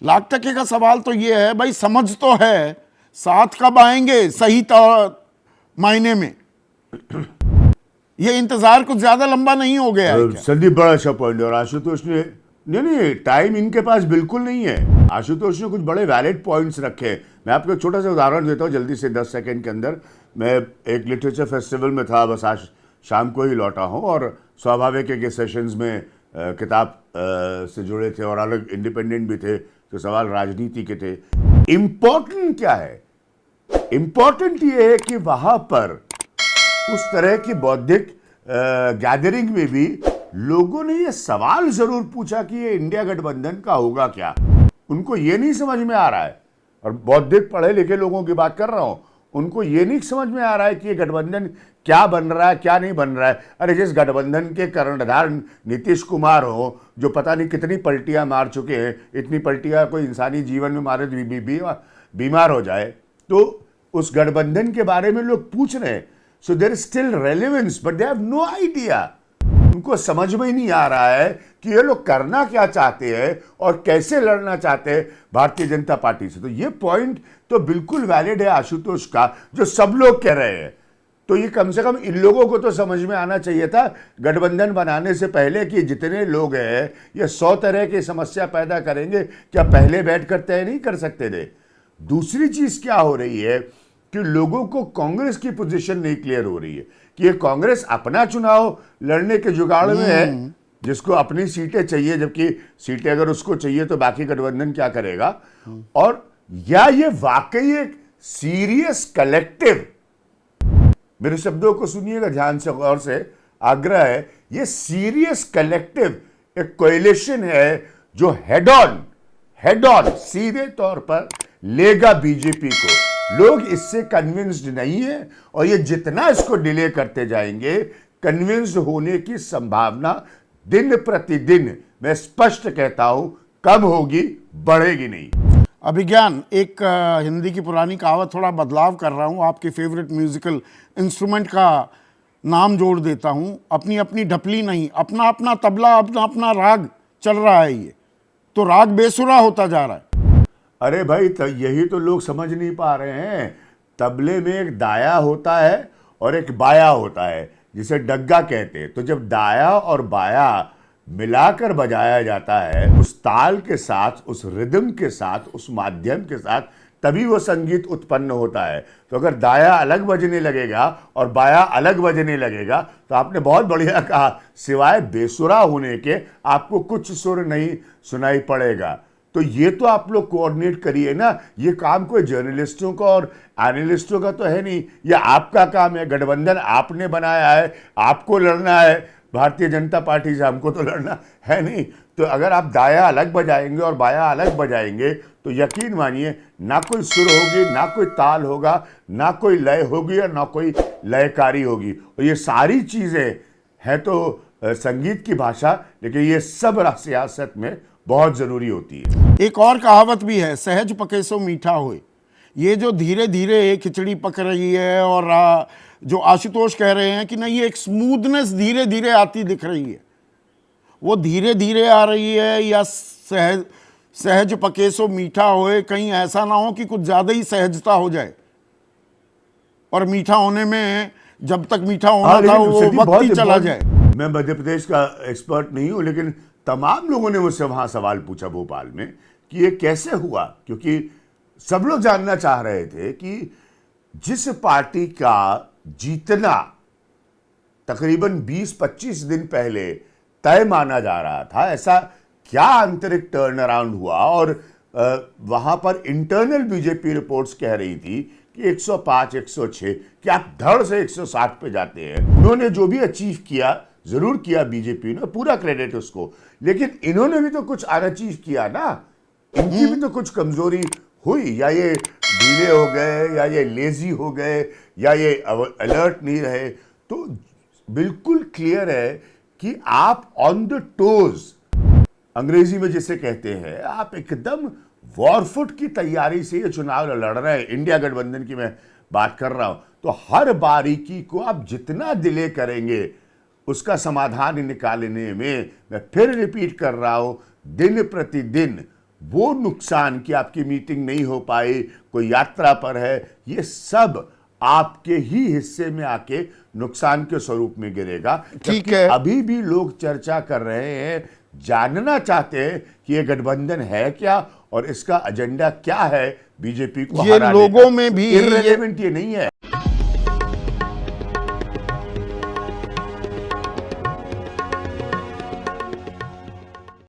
लाख टके का सवाल तो ये है भाई, समझ तो है, साथ कब आएंगे सही मायने में? ये इंतजार कुछ ज्यादा लंबा नहीं हो गया है क्या? संदीप बड़ा अच्छा पॉइंट है। और आशुतोष ने नहीं, टाइम इनके पास बिल्कुल नहीं है। आशुतोष ने कुछ बड़े वैलिड पॉइंट्स रखे। मैं आपको एक छोटा सा उदाहरण देता हूँ जल्दी से 10 सेकंड के अंदर। मैं एक लिटरेचर फेस्टिवल में था, बस आज शाम को ही लौटा हूँ, और स्वाभाविक है कि सेशंस में किताब से जुड़े थे और अलग इंडिपेंडेंट भी थे, तो सवाल राजनीति के थे। इम्पोर्टेंट क्या है? इम्पोर्टेंट ये है कि वहां पर उस तरह की बौद्धिक गैदरिंग में भी लोगों ने ये सवाल जरूर पूछा कि ये इंडिया गठबंधन का होगा क्या। उनको ये नहीं समझ में आ रहा है, और बौद्धिक पढ़े लिखे लोगों की बात कर रहा हूं, उनको ये नहीं समझ में आ रहा है कि ये गठबंधन क्या बन रहा है, क्या नहीं बन रहा है। अरे जिस गठबंधन के कर्णधार नीतीश कुमार हो, जो पता नहीं कितनी पलटियां मार चुके हैं, इतनी पलटियां कोई इंसानी जीवन में मारे बीमार हो जाए, तो उस गठबंधन के बारे में लोग पूछ रहे हैं। So there is still relevance, but they have no idea. उनको समझ में ही नहीं आ रहा है कि ये लोग करना क्या चाहते हैं और कैसे लड़ना चाहते हैं भारतीय जनता पार्टी से। तो ये पॉइंट तो बिल्कुल वैलिड है आशुतोष का, जो सब लोग कह रहे हैं। तो ये कम से कम इन लोगों को तो समझ में आना चाहिए था गठबंधन बनाने से पहले कि जितने लोग हैं ये 100 तरह की समस्या पैदा करेंगे, क्या पहले बैठकर तय नहीं कर सकते थे? दूसरी चीज क्या हो रही है कि लोगों को कांग्रेस की पोजीशन नहीं क्लियर हो रही है कि ये कांग्रेस अपना चुनाव लड़ने के जुगाड़ में है, जिसको अपनी सीटें चाहिए, जबकि सीटें अगर उसको चाहिए तो बाकी गठबंधन क्या करेगा। और या ये वाकई एक सीरियस कलेक्टिव, मेरे शब्दों को सुनिएगा ध्यान से, गौर से, आग्रह है, ये सीरियस कलेक्टिव एक कोएलिशन है जो हेड ऑन सीधे तौर पर लेगा बीजेपी को। लोग इससे कन्विंस्ड नहीं है, और ये जितना इसको डिले करते जाएंगे, कन्विंस्ड होने की संभावना दिन प्रतिदिन, मैं स्पष्ट कहता हूं, कम होगी, बढ़ेगी नहीं। अभिज्ञान, एक हिंदी की पुरानी कहावत, थोड़ा बदलाव कर रहा हूं, आपके फेवरेट म्यूजिकल इंस्ट्रूमेंट का नाम जोड़ देता हूं। अपनी अपनी ढपली नहीं, अपना अपना तबला, अपना अपना राग चल रहा है, ये तो राग बेसुरा होता जा रहा है। अरे भाई, यही तो लोग समझ नहीं पा रहे हैं। तबले में एक दाया होता है और एक बाया होता है, जिसे डग्गा कहते हैं। तो जब दाया और बाया मिलाकर बजाया जाता है, उस ताल के साथ, उस रिदम के साथ, उस माध्यम के साथ, तभी वो संगीत उत्पन्न होता है। तो अगर दाया अलग बजने लगेगा और बाया अलग बजने लगेगा, तो आपने बहुत बढ़िया कहा, सिवाय बेसुरा होने के आपको कुछ सुर नहीं सुनाई पड़ेगा। तो ये तो आप लोग कोऑर्डिनेट करिए ना। ये काम कोई जर्नलिस्टों का और एनालिस्टों का तो है नहीं, ये आपका काम है। गठबंधन आपने बनाया है, आपको लड़ना है भारतीय जनता पार्टी से, हमको तो लड़ना है नहीं। तो अगर आप दाया अलग बजाएंगे और बाया अलग बजाएंगे, तो यकीन मानिए ना कोई सुर होगी, ना कोई ताल होगा, ना कोई लय होगी, और ना कोई लयकारी होगी। और ये सारी चीज़ें हैं तो संगीत की भाषा, लेकिन ये सब सियासत में बहुत जरूरी होती है। एक और कहावत भी है, सहज पके सो मीठा होए। ये जो धीरे धीरे खिचड़ी पक रही है, और जो आशुतोष कह रहे हैं कि नहीं, ये एक स्मूथनेस धीरे धीरे आती दिख रही है, वो धीरे धीरे आ रही है, या सहज पके सो मीठा होए, कहीं ऐसा ना हो कि कुछ ज्यादा ही सहजता हो जाए, और मीठा होने में जब तक मीठा होना था वो वक्त ही चला जाए। मैं मध्य प्रदेश का एक्सपर्ट नहीं हूं, लेकिन तमाम लोगों ने मुझसे वहां सवाल पूछा भोपाल में कि ये कैसे हुआ, क्योंकि सब लोग जानना चाह रहे थे कि जिस पार्टी का जीतना तकरीबन 20-25 दिन पहले तय माना जा रहा था, ऐसा क्या आंतरिक टर्न अराउंड हुआ। और वहां पर इंटरनल बीजेपी रिपोर्ट्स कह रही थी कि 105, 106, कि आप धड़ से 160 पे जाते हैं। उन्होंने जो भी अचीव किया, जरूर किया बीजेपी ने, पूरा क्रेडिट उसको, लेकिन इन्होंने भी तो कुछ अनअचीव किया ना। इनकी भी तो कुछ कमजोरी हुई, या ये ढीले हो गए, या ये लेजी हो गए, या ये अलर्ट नहीं रहे। तो बिल्कुल क्लियर है कि आप ऑन द टोज, अंग्रेजी में जिसे कहते हैं, आप एकदम वॉरफुट की तैयारी से ये चुनाव लड़ रहे हैं। इंडिया गठबंधन की मैं बात कर रहा हूं। तो हर बारीकी को आप जितना डिले करेंगे, उसका समाधान निकालने में, मैं फिर रिपीट कर रहा हूं, दिन प्रतिदिन वो नुकसान कि आपकी मीटिंग नहीं हो पाई, कोई यात्रा पर है, ये सब आपके ही हिस्से में आके नुकसान के स्वरूप में गिरेगा। ठीक जबकि है। अभी भी लोग चर्चा कर रहे हैं, जानना चाहते हैं कि ये गठबंधन है क्या और इसका एजेंडा क्या है बीजेपी को ये हराने लोगों का। में भी इर्रेलेवेंट ये नहीं है।